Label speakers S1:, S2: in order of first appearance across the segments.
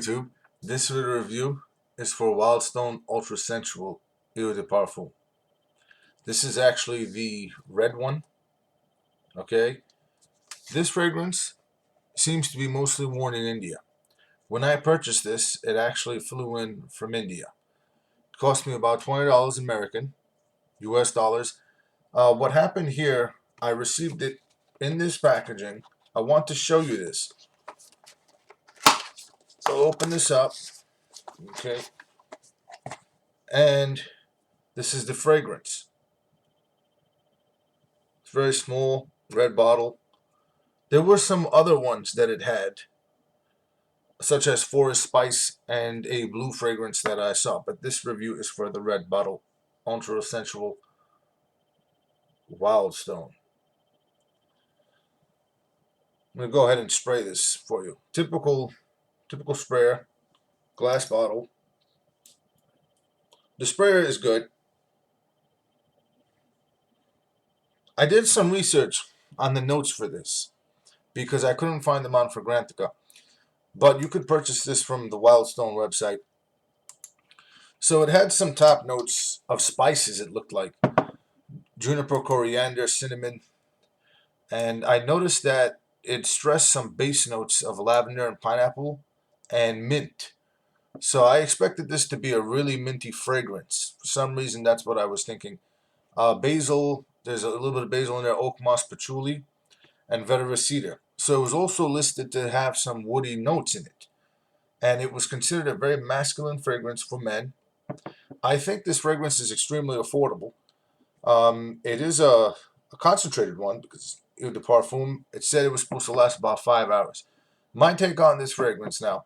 S1: YouTube. This video review is for Wildstone Ultra Sensual Eau de Parfum. This is actually the red one. Okay, this fragrance seems to be mostly worn in India. When I purchased this, it actually flew in from India. It cost me about $20 American, US dollars. What happened here, I received it in this packaging. I want to show you this. So open this up. Okay. And this is the fragrance. It's very small, red bottle. There were some other ones that it had, such as Forest Spice and a blue fragrance that I saw, but this review is for the red bottle, Ultra Sensual Wildstone. I'm going to go ahead and spray this for you. Typical sprayer, glass bottle. The sprayer is good. I did some research on the notes for this because I couldn't find them on Fragrantica. But you could purchase this from the Wildstone website. So it had some top notes of spices, it looked like. Juniper, coriander, cinnamon. And I noticed that it stressed some base notes of lavender and pineapple and mint. So I expected this to be a really minty fragrance. For some reason, that's what I was thinking. Basil, there's a little bit of basil in there, oak moss, patchouli, and vetiver cedar. So it was also listed to have some woody notes in it. And it was considered a very masculine fragrance for men. I think this fragrance is extremely affordable. It is a concentrated one because Eau de Parfum, it said it was supposed to last about 5 hours. My take on this fragrance now,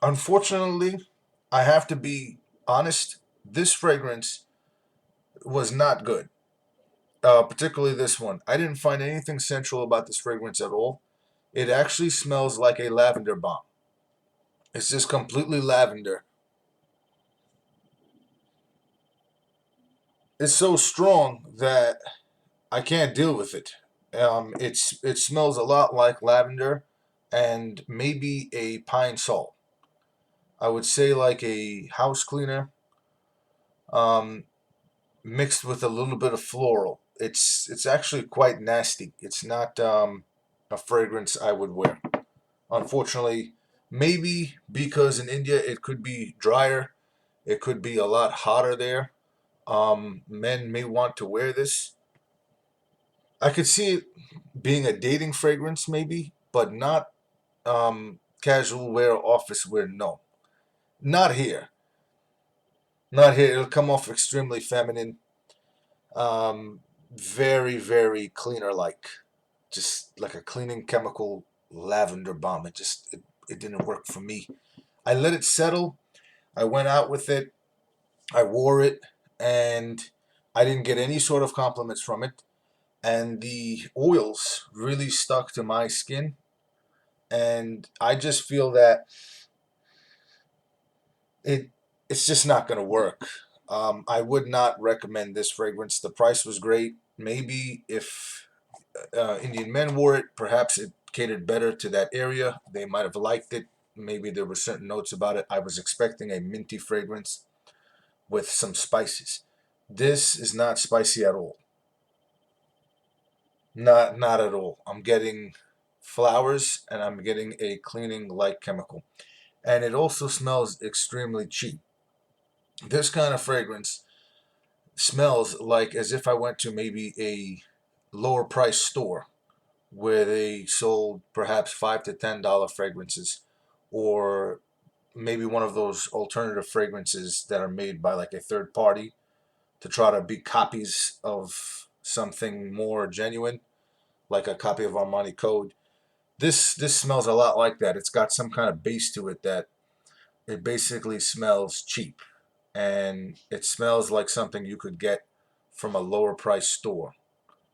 S1: unfortunately, I have to be honest, this fragrance was not good. Particularly this one. I didn't find anything sensual about this fragrance at all. It actually smells like a lavender bomb. It's just completely lavender. It's so strong that I can't deal with it. It smells a lot like lavender and maybe a pine salt. I would say like a house cleaner mixed with a little bit of floral. It's actually quite nasty. It's not a fragrance I would wear. Unfortunately, maybe because in India it could be drier, it could be a lot hotter there. Men may want to wear this. I could see it being a dating fragrance maybe, but not casual wear, office wear. No, not here. Not here. It'll come off extremely feminine. Very, very cleaner-like. Just like a cleaning chemical lavender bomb. It didn't work for me. I let it settle. I went out with it. I wore it, and I didn't get any sort of compliments from it. And the oils really stuck to my skin. And I just feel that it's just not going to work. I would not recommend this fragrance. The price was great. Maybe if Indian men wore it, perhaps it catered better to that area. They might have liked it. Maybe there were certain notes about it. I was expecting a minty fragrance with some spices. This is not spicy at all. Not at all. I'm getting flowers and I'm getting a cleaning like chemical. And it also smells extremely cheap. This kind of fragrance smells like as if I went to maybe a lower price store where they sold perhaps $5 to $10 fragrances, or maybe one of those alternative fragrances that are made by like a third party to try to be copies of something more genuine, like a copy of Armani Code. This smells a lot like that. It's got some kind of base to it that it basically smells cheap, and it smells like something you could get from a lower price store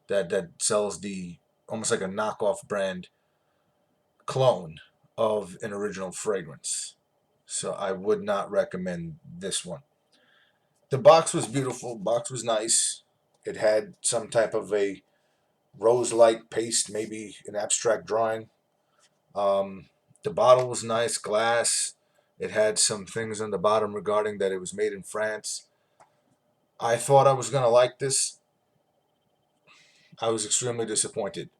S1: that sells the almost like a knockoff brand clone of an original fragrance. So I would not recommend this one. The box was beautiful. The box was nice. It had some type of a rose-like paste, maybe an abstract drawing. The bottle was nice, glass. It had some things on the bottom regarding that it was made in France. I thought I was going to like this. I was extremely disappointed.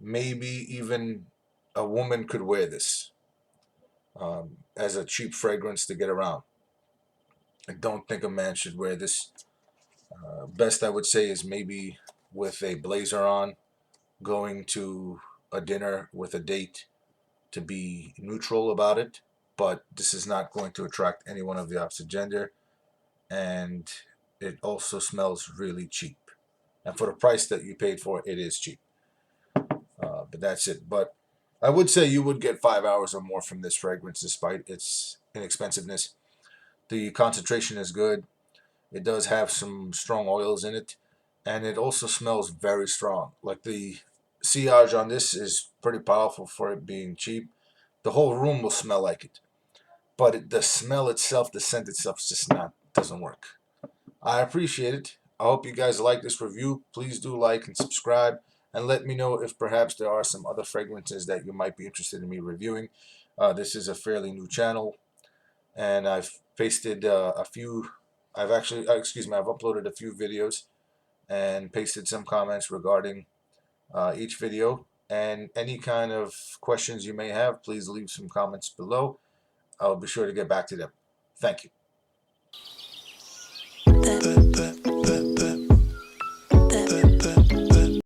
S1: Maybe even a woman could wear this as a cheap fragrance to get around. I don't think a man should wear this. Best I would say is maybe with a blazer on, going to a dinner with a date to be neutral about it. But this is not going to attract anyone of the opposite gender, and it also smells really cheap. And for the price that you paid for it, is cheap. But that's it. But I would say you would get 5 hours or more from this fragrance despite its inexpensiveness. The concentration is good. It does have some strong oils in it, and it also smells very strong. Like the sillage on this is pretty powerful for it being cheap. The whole room will smell like it, but the smell itself, the scent itself, just not doesn't work. I appreciate it. I hope you guys like this review. Please do like and subscribe, and let me know if perhaps there are some other fragrances that you might be interested in me reviewing. This is a fairly new channel, and I've pasted a few. I've actually, excuse me, I've uploaded a few videos and pasted some comments regarding each video. And any kind of questions you may have, please leave some comments below. I'll be sure to get back to them. Thank you.